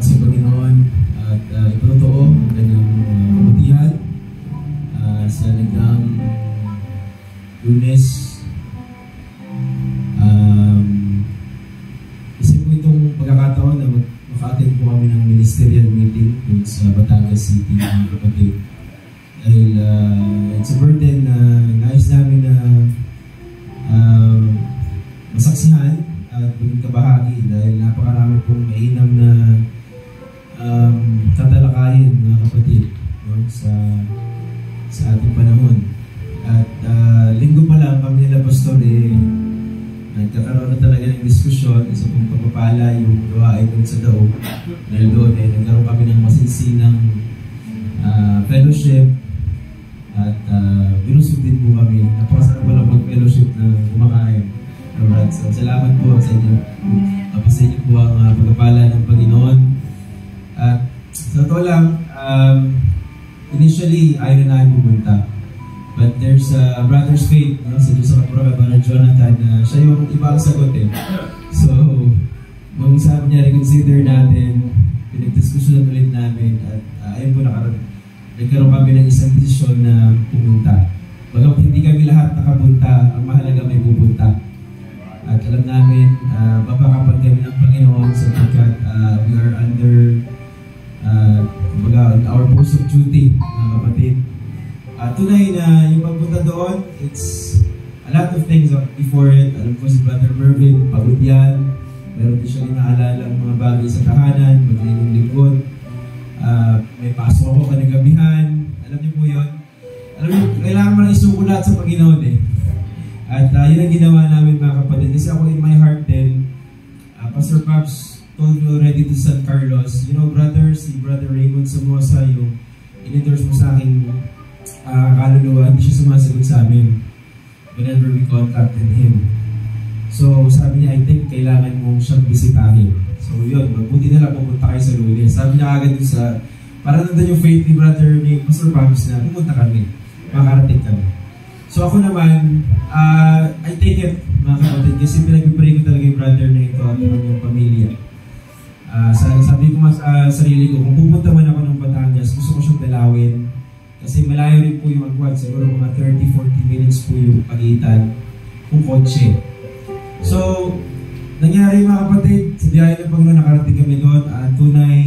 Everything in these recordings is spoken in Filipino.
sa Panginoon at ipatotoo ang kanyang kabutihan sa nagdaang Lunes. Isa po itong pagkakataon na maka-attend po kami ng ministerial meeting dun sa Batangas City, mga kapatid. Dahil it's a burden na nais namin na masaksihan at maging kabahagi dahil napakarami pong mainam na tatalakayin, mga kapatid, no, sa ating panahon. At linggo pa lang kami nila Pastor nagkakaroon na talaga ng diskusyon, isa pong pagpapala yung gawain doon sa daog. Dahil doon nagkaroon kami ng masinsinang fellowship at binusog din po kami. Napakasarap pala mag-fellowship na kumakain. So, salamat po sa inyo. Tapos sa inyo po ang pagpapala ng Panginoon. At sa totoo lang, initially, ayaw na pumunta. But there's a brother's faith, no? Sa Diyos sa Kapura, Brother Jonathan, na siya yung iba ang sagot So, nung sabi niya, reconsider natin, pinag-discussion ulit namin, at ayun po nagkaroon kami ng isang desisyon na pumunta. Bagamat hindi kami lahat nakapunta, ang mahalaga may pupunta. At alam namin, mapakapag kami ng Panginoon sapagkat we are under our post of duty, mga kapatid. Tunay na yung pagpunta doon, it's a lot of things before it. Alam ko si Brother Mervin, pagod yan. Meron din siya inaalala ang mga bagay sa tahanan, magaling lingkod. May pasok ako kanagabihan. Alam niyo po yun. Alam niyo, kailangan mo lang isuko lahat sa Panginoon At yun ang ginawa namin, mga kapatid. Kasi ako in my heart din, Pastor Pops told me already to San Carlos, you know, si Brother Raymond Samosa, yung in-endorse mo sa aking kaluluwa, hindi siya sumasagot sa amin whenever we contacted him. So, sabi niya, I think kailangan mong siyang bisitahin. So, yun, mabuti na lang pumunta kayo sa Lunes. Sabi niya agad dun sa, parang nandun yung faith ni Pastor Pops na pumunta kami, makarating kami. So, ako naman, I take it, mga kapatid, kasi pinag-pray ko talaga yung brother na ito at yung pamilya. Sabi ko sa sarili ko, kung pupunta man ako ng Batangas, gusto ko siyang dalawin. Kasi malayo rin po yung agwad, siguro mga 30-40 minutes po yung pagitan kung kotse. So, nangyari, mga kapatid, sa biyahe ng Panginoon, nakarating kami doon. Tunay,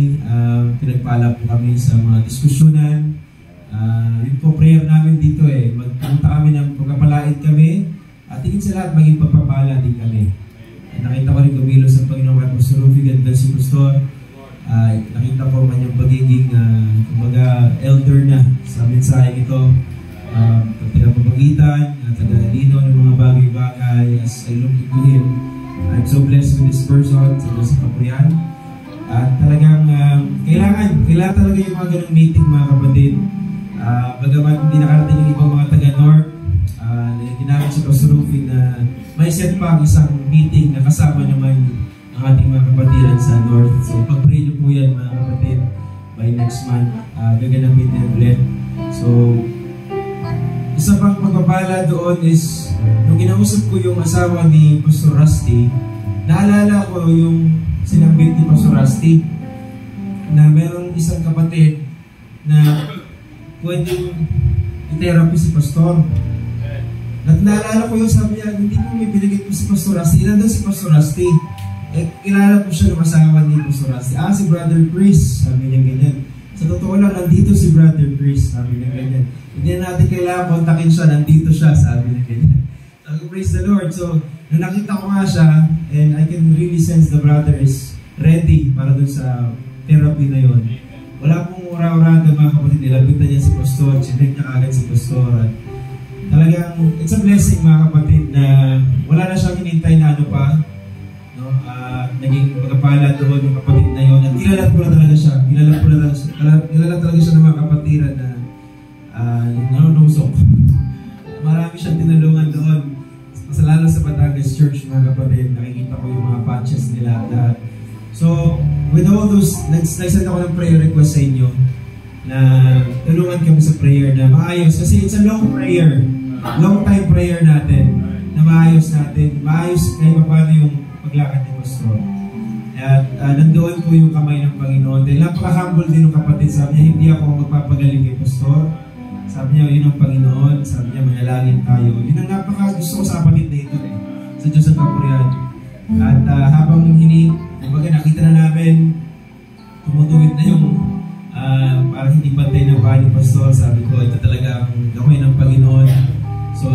pinagpala po kami sa mga diskusyonan. Yun po prayer namin dito magpunta kami ng pagpapalait kami at higit sa lahat maging pagpapala din kami. Nakita ko rin kumilos ang Panginoon at Pastor Rufi, ganda si Pastor. Nakita ko man yung pagiging elder na sa mensaheng ito, pagpapamagitan, tagalino ng mga bagay-bagay. As I look into him, I'm so blessed with this person, sa Diyos sa Kapurian. At talagang kailangan talaga yung mga ganong meeting, mga kapatid. Bagamat hindi nakarating yung ibang mga taga-North, ginamit si Pastor Rufi na may set pa ang isang meeting na kasama naman ang ating mga kapatiran sa North. So, pag-pray niyo po yan, mga kapatid, by next month, gaganapin din ulit. So, isa pang pagpapala doon is, nung kinausap ko yung asawa ni Pastor Rusty, naalala ko yung sinambit ni Pastor Rusty na merong isang kapatid na pwedeng i-therapy si Pastor. At naalala ko yung sabi niya, hindi mo may binigit mo si Pastor Rusty. Ilan daw si Pastor Rusty? Kilala ko siya ng asawa ni Pastor Rusty. Si Brother Chris, sabi niya ganyan. Sa totoo lang, nandito si Brother Chris, sabi niya ganyan. Hindi natin kailangan kontakin siya, nandito siya, sabi niya ganyan. Sabi ko, praise the Lord. So, nung nakita ko nga siya, and I can really sense the brother is ready para dun sa therapy na yon. Wala pong ura-ura mga kapatid, nilabitan niya si Pastor, chinek niya agad si Pastor. At talagang, it's a blessing, mga kapatid, na wala na siyang hinintay na ano pa, naging pagkapala doon yung kapatid na yun. At kilala ko na talaga siya. Kilala talaga siya ng mga kapatiran na nanunusok. Marami siyang tinulungan doon. Mas lalo sa Batangas Church, mga kapatid. Nakikita ko yung mga patches nila. So, with all those, nagsend ako ng prayer request sa inyo na tulungan kami sa prayer na maayos. Kasi it's a long prayer. Long time prayer natin na maayos natin. Maayos kayo paano yung paglakad ni Pastor. At nandoon po yung kamay ng Panginoon. Dahil napaka-humble din ng kapatid. Sabi niya, hindi ako magpapagaling kay pastor. Sabi niya, yun ang Panginoon. Sabi niya, manalangin tayo. Yun ang napaka-gusto ko sa kapatid na ito sa Diyos ang kapurihan. At habang kumbaga nakita na namin, tumutuwid na yung parang hindi pantay ng paa ni pastor. Sabi ko, ito talaga ang kamay ng Panginoon. So,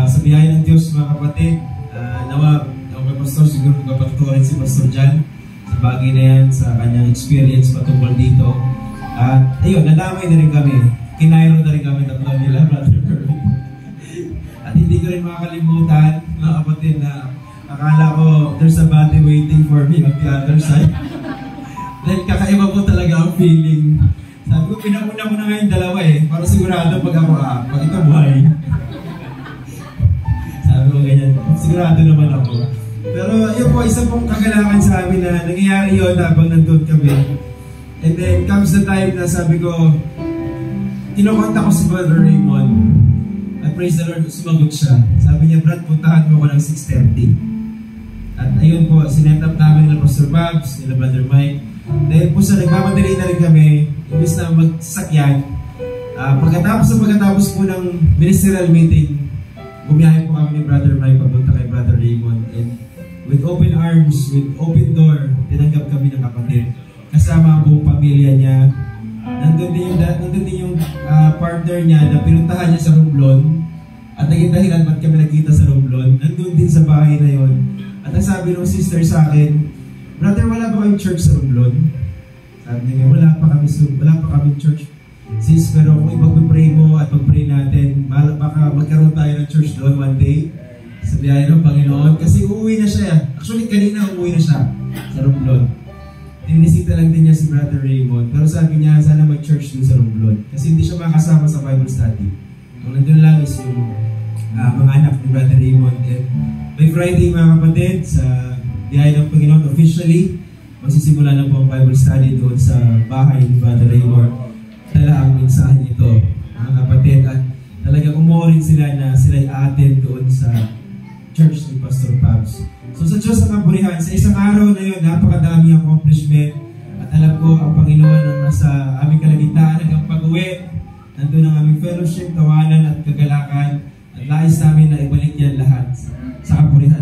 sa biyaya ng Diyos mga kapatid, nawa kay pastor, siguro magpapatuloy si pastor Jan sa bagay na yan, sa kanyang experience patungkol dito. At ayun, nadamay na rin kami. Kinairo na rin kami tatlo nila, Brother Mervin. At hindi ko rin makakalimutan, mga kapatid, na akala ko there's a body waiting for me on the other side. Dahil kakaiba po talaga ang feeling. Sabi ko, pinamuna ko na ngayon dalawa para sigurado pag ako pag ito buhay. Sabi ko ganyan, sigurado naman ako. Pero yun po, isa pong kagalakan sa amin na nangyayari yun habang nandun kami. And then comes the time na sabi ko, kinukonta ko si Brother Raymond. At praise the Lord, sumagot siya. Sabi niya, Brad, puntahan mo ko ng 6:30. At ayun po, sinet up namin nila Pastor Babs, nila Brother Mike. Dahil po sa nagmamadali na rin kami, imbis na magsakyan, pagkatapos po ng ministerial meeting, bumiyahe po kami ni Brother Mike papunta kay Brother Raymond. And with open arms, with open door, tinanggap kami ng kapatid. Kasama ang buong pamilya niya. Nandun din yung partner niya na pinuntahan niya sa Romblon. At naging dahilan ba't kami nagkita sa Romblon. Nandun din sa bahay na yon. At ang sabi ng sister sa akin, Brother, wala ba kayong church sa Romblon? Sabi niya, wala pa kami church. Sis, pero kung ipag-pray mo at pag-pray natin, baka magkaroon tayo ng church doon one day. Sa biyaya ng Panginoon. Kasi uuwi na siya. Actually, kanina uuwi na siya sa Romblon. Tinisita lang din niya si Brother Raymond. Pero sabi niya, sana mag-church doon sa Romblon. Kasi hindi siya makasama sa Bible study. Ang nandun lang is yung mga anak ni Brother Raymond. And by Friday, mga kapatid, sa biyaya ng Panginoon, officially, magsisimula na po ang Bible study doon sa bahay ni Brother Raymond. Dala ang mensahe nito, mga kapatid. At talagang umuorin sila na sila'y attend doon sa church ni Pastor Pabs. So sa Diyos ang kapurihan, sa isang araw na yun, napakadami accomplishment. At alam ko, ang Panginoon ang nasa aming kalagitnaan hanggang pag-uwi. Nandun ang aming fellowship, tawanan at kagalakan. At nais namin na ibalik yan lahat sa kapurihan